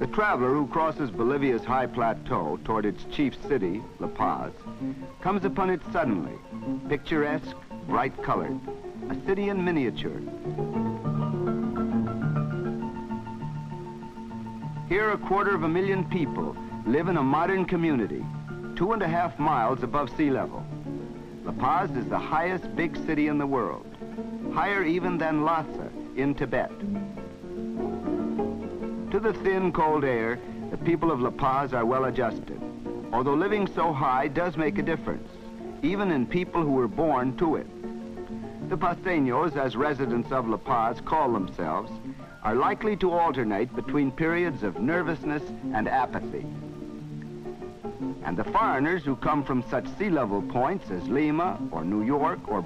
The traveler who crosses Bolivia's high plateau toward its chief city, La Paz, comes upon it suddenly, picturesque, bright-colored, a city in miniature. Here, 250,000 people live in a modern community, 2.5 miles above sea level. La Paz is the highest big city in the world, higher even than Lhasa in Tibet. To the thin, cold air, the people of La Paz are well adjusted, although living so high does make a difference, even in people who were born to it. The pasteños, as residents of La Paz call themselves, are likely to alternate between periods of nervousness and apathy. And the foreigners who come from such sea level points as Lima or New York or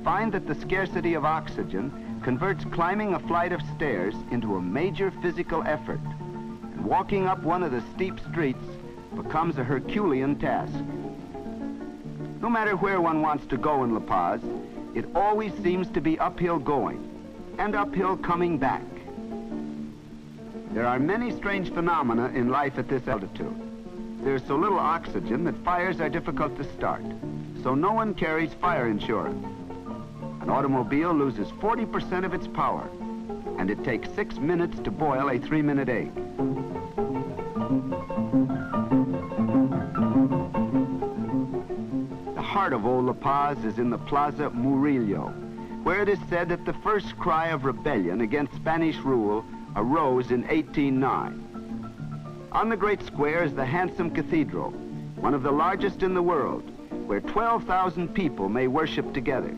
find that the scarcity of oxygen converts climbing a flight of stairs into a major physical effort, and walking up one of the steep streets becomes a Herculean task. No matter where one wants to go in La Paz, it always seems to be uphill going and uphill coming back. There are many strange phenomena in life at this altitude. There's so little oxygen that fires are difficult to start, so no one carries fire insurance. An automobile loses 40% of its power, and it takes 6 minutes to boil a 3-minute egg. The heart of old La Paz is in the Plaza Murillo, where it is said that the first cry of rebellion against Spanish rule arose in 1809. On the great square is the handsome cathedral, one of the largest in the world, where 12,000 people may worship together.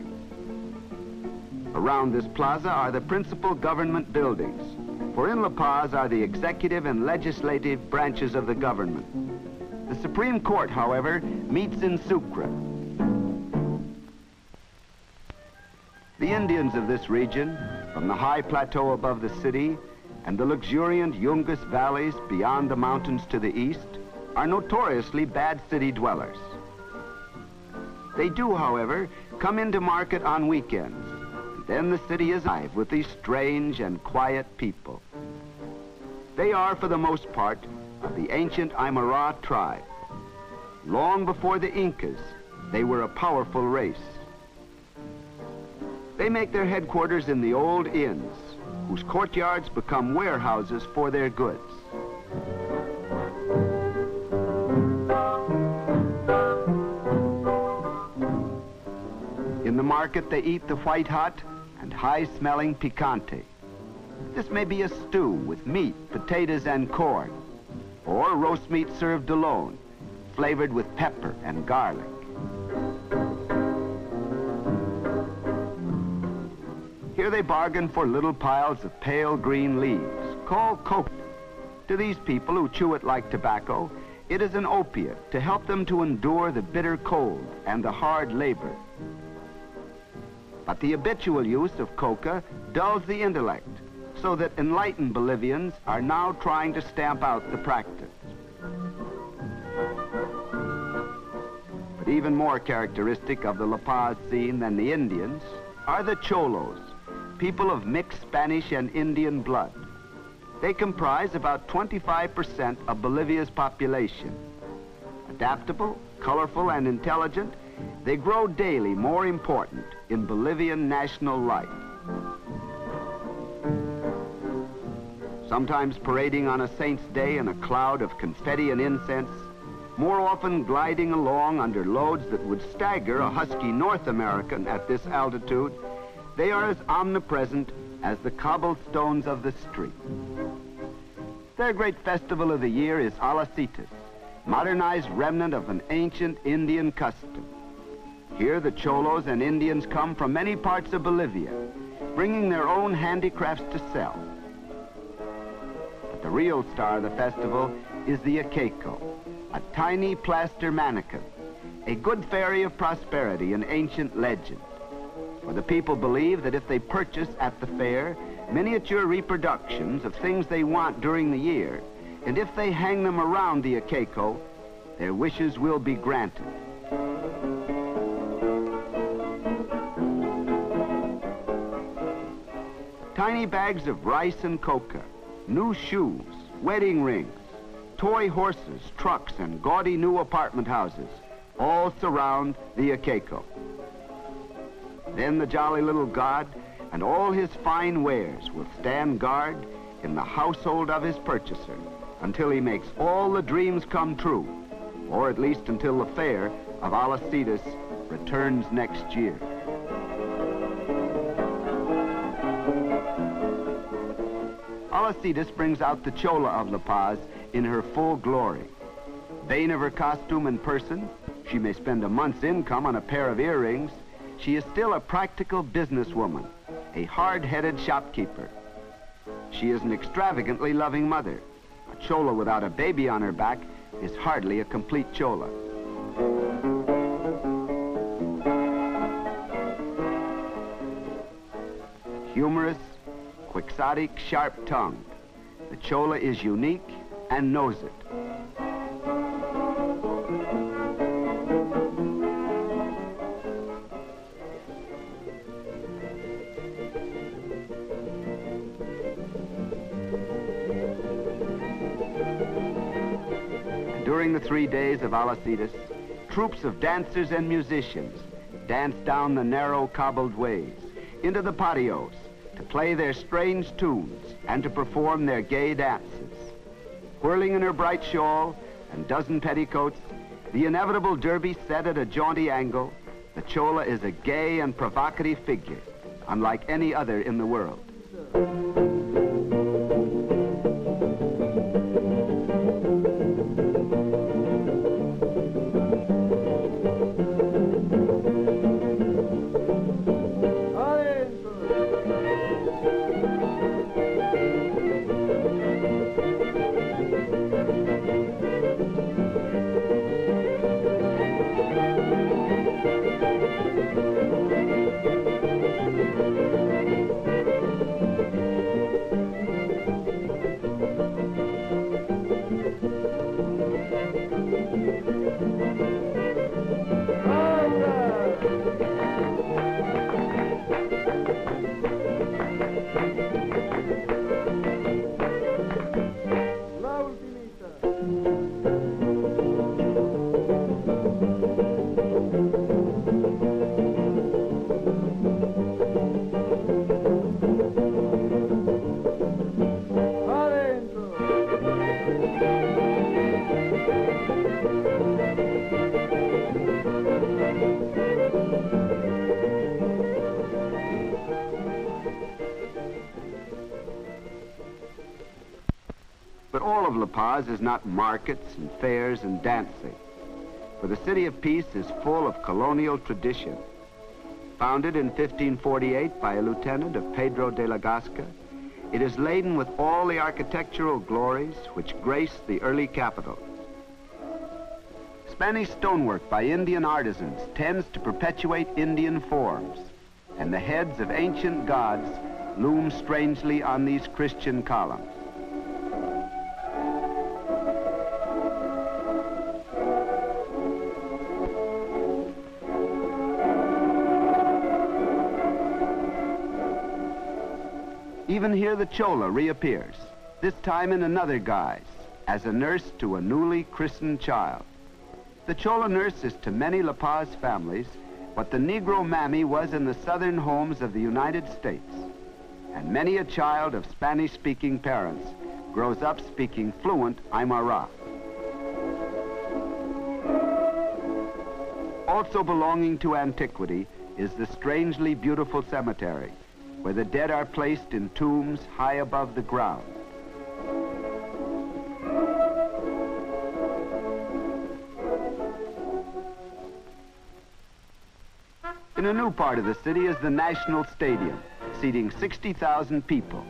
Around this plaza are the principal government buildings, for in La Paz are the executive and legislative branches of the government. The Supreme Court, however, meets in Sucre. The Indians of this region, from the high plateau above the city and the luxuriant Yungas valleys beyond the mountains to the east, are notoriously bad city dwellers. They do, however, come into market on weekends. Then the city is alive with these strange and quiet people. They are, for the most part, of the ancient Aymara tribe. Long before the Incas, they were a powerful race. They make their headquarters in the old inns, whose courtyards become warehouses for their goods. In the market, they eat the white hot and high-smelling picante. This may be a stew with meat, potatoes, and corn, or roast meat served alone, flavored with pepper and garlic. Here they bargain for little piles of pale green leaves, called coca. To these people who chew it like tobacco, it is an opiate to help them to endure the bitter cold and the hard labor. But the habitual use of coca dulls the intellect, so that enlightened Bolivians are now trying to stamp out the practice. But even more characteristic of the La Paz scene than the Indians are the Cholos, people of mixed Spanish and Indian blood. They comprise about 25% of Bolivia's population. Adaptable, colorful, and intelligent, they grow daily more important in Bolivian national life. Sometimes parading on a saint's day in a cloud of confetti and incense, more often gliding along under loads that would stagger a husky North American at this altitude, they are as omnipresent as the cobblestones of the street. Their great festival of the year is Alacitas, modernized remnant of an ancient Indian custom. Here the Cholos and Indians come from many parts of Bolivia, bringing their own handicrafts to sell. But the real star of the festival is the Akeco, a tiny plaster mannequin, a good fairy of prosperity in ancient legend. For the people believe that if they purchase at the fair miniature reproductions of things they want during the year, and if they hang them around the Akeco, their wishes will be granted. Tiny bags of rice and coca, new shoes, wedding rings, toy horses, trucks, and gaudy new apartment houses all surround the Iqueco. Then the jolly little god and all his fine wares will stand guard in the household of his purchaser until he makes all the dreams come true, or at least until the fair of Alcides returns next year. Alcides brings out the Chola of La Paz in her full glory. Vain of her costume and person, she may spend a month's income on a pair of earrings. She is still a practical businesswoman, a hard-headed shopkeeper. She is an extravagantly loving mother. A Chola without a baby on her back is hardly a complete Chola. Humorous, quixotic, sharp-tongued, the Chola is unique and knows it. During the 3 days of Alcides, troops of dancers and musicians dance down the narrow cobbled ways into the patios to play their strange tunes and to perform their gay dances. Whirling in her bright shawl and dozen petticoats, the inevitable derby set at a jaunty angle, the Chola is a gay and provocative figure, unlike any other in the world. But all of La Paz is not markets and fairs and dancing, for the City of Peace is full of colonial tradition. Founded in 1548 by a lieutenant of Pedro de la Gasca, it is laden with all the architectural glories which grace the early capital. Spanish stonework by Indian artisans tends to perpetuate Indian forms, and the heads of ancient gods loom strangely on these Christian columns. Even here the Chola reappears, this time in another guise, as a nurse to a newly christened child. The Chola nurse is to many La Paz families what the Negro mammy was in the southern homes of the United States. And many a child of Spanish-speaking parents grows up speaking fluent Aymara. Also belonging to antiquity is the strangely beautiful cemetery, where the dead are placed in tombs high above the ground. In a new part of the city is the National Stadium, seating 60,000 people.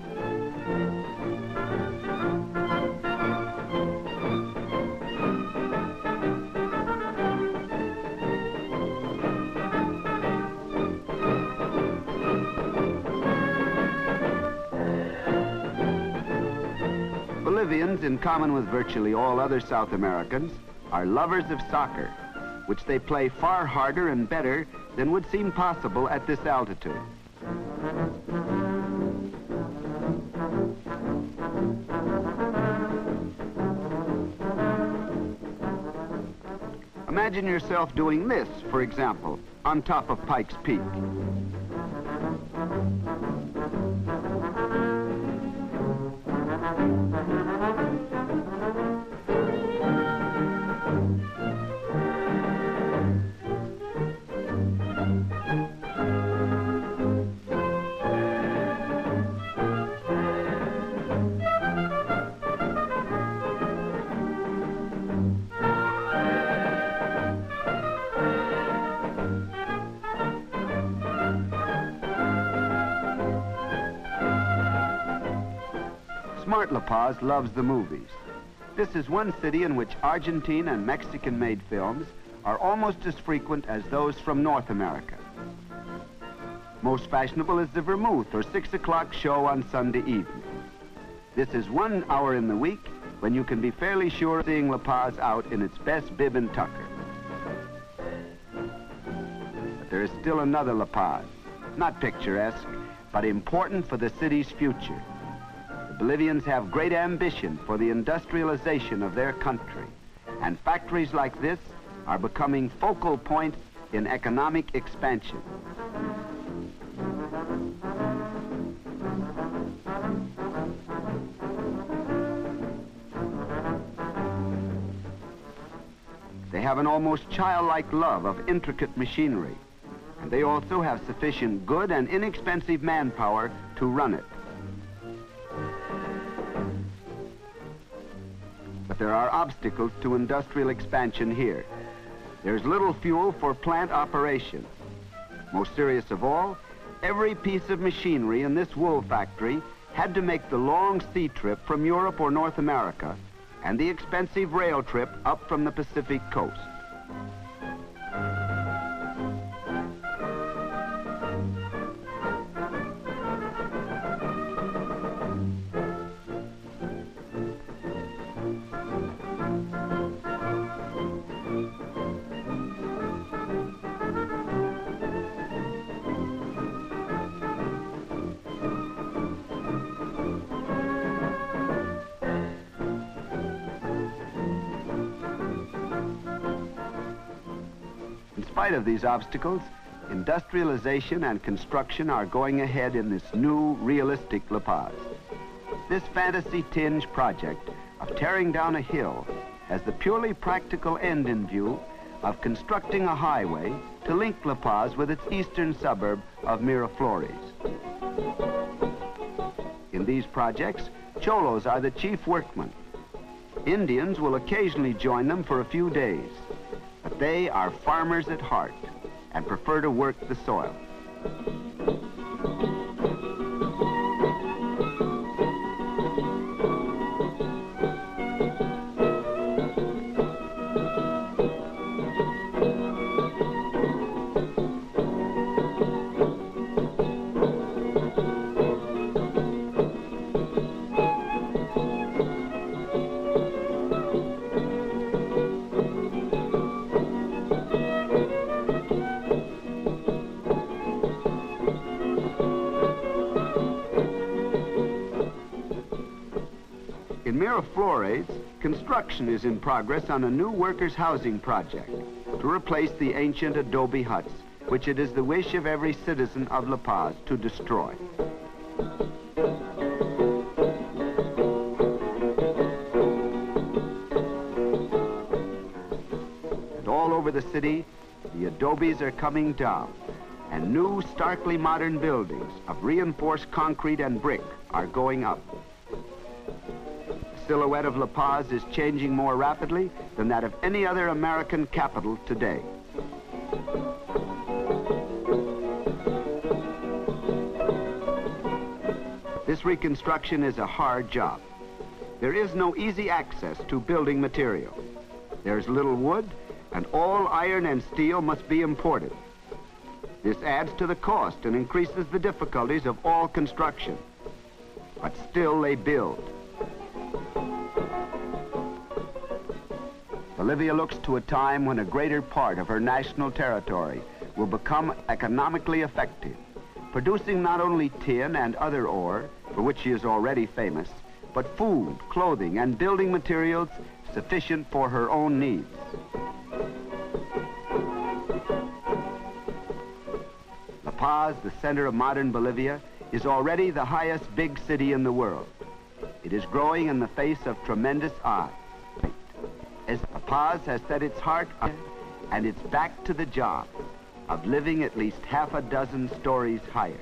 Bolivians, in common with virtually all other South Americans, are lovers of soccer, which they play far harder and better than would seem possible at this altitude. Imagine yourself doing this, for example, on top of Pikes Peak. Smart La Paz loves the movies. This is one city in which Argentine and Mexican-made films are almost as frequent as those from North America. Most fashionable is the Vermouth or 6 o'clock show on Sunday evening. This is 1 hour in the week when you can be fairly sure of seeing La Paz out in its best bib and tucker. But there is still another La Paz, not picturesque, but important for the city's future. Bolivians have great ambition for the industrialization of their country, and factories like this are becoming focal points in economic expansion. They have an almost childlike love of intricate machinery, and they also have sufficient good and inexpensive manpower to run it. But there are obstacles to industrial expansion here. There's little fuel for plant operation. Most serious of all, every piece of machinery in this wool factory had to make the long sea trip from Europe or North America and the expensive rail trip up from the Pacific coast. In spite of these obstacles, industrialization and construction are going ahead in this new, realistic La Paz. This fantasy-tinged project of tearing down a hill has the purely practical end in view of constructing a highway to link La Paz with its eastern suburb of Miraflores. In these projects, Cholos are the chief workmen. Indians will occasionally join them for a few days, but they are farmers at heart and prefer to work the soil. In Miraflores, construction is in progress on a new workers' housing project to replace the ancient adobe huts, which it is the wish of every citizen of La Paz to destroy. And all over the city, the adobes are coming down, and new, starkly modern buildings of reinforced concrete and brick are going up. The silhouette of La Paz is changing more rapidly than that of any other American capital today. This reconstruction is a hard job. There is no easy access to building material. There's little wood, and all iron and steel must be imported. This adds to the cost and increases the difficulties of all construction. But still they build. Bolivia looks to a time when a greater part of her national territory will become economically effective, producing not only tin and other ore, for which she is already famous, but food, clothing, and building materials sufficient for her own needs. Paz, the center of modern Bolivia, is already the highest big city in the world. It is growing in the face of tremendous odds. As Paz has set its heart on, and it's back to the job of living at least half a dozen stories higher.